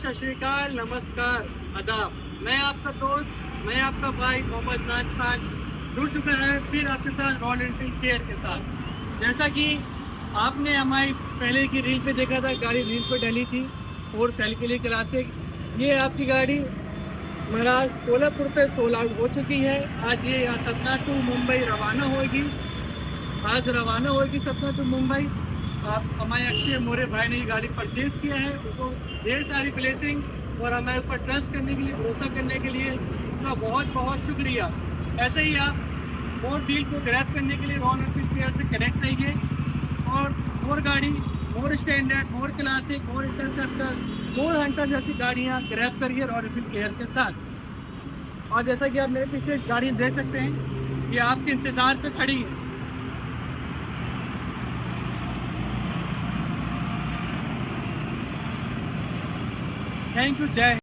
सत श्री अकाल, नमस्कार, आदाब। मैं आपका दोस्त, मैं आपका भाई मोहम्मद नाज खान जुड़ चुका है फिर आपके साथ रॉयल एनफील्ड केयर के साथ। जैसा कि आपने हमारी पहले की रील पे देखा था, गाड़ी रील पे डली थी 4 सेल के लिए क्लासिक। ये आपकी गाड़ी महाराष्ट्र कोल्हापुर पे सोल्ड आउट हो चुकी है। आज ये यहाँ सतना टू मुंबई रवाना होगी। आज रवाना होगी सतना टू मुंबई। आप हमारे अक्षय मोरे भाई ने ये गाड़ी परचेज किया है, उनको ढेर सारी ब्लेसिंग और हमारे ऊपर ट्रस्ट करने के लिए, भरोसा करने के लिए उनका बहुत बहुत शुक्रिया। ऐसे ही आप और डील को ग्रैब करने के लिए रॉयल एनफील्ड केयर से कनेक्ट रहिए और मोर गाड़ी, मोर स्टैंडर्ड, मोर क्लासिक, मोर इंटरसेप्टर, मोर हंटर जैसी गाड़ियाँ ग्रैब करिए रॉयल एनफील्ड केयर के साथ। और जैसा कि आप मेरे पीछे गाड़ी देख सकते हैं, ये आपके इंतज़ार पे खड़ी है। थैंक यू, जय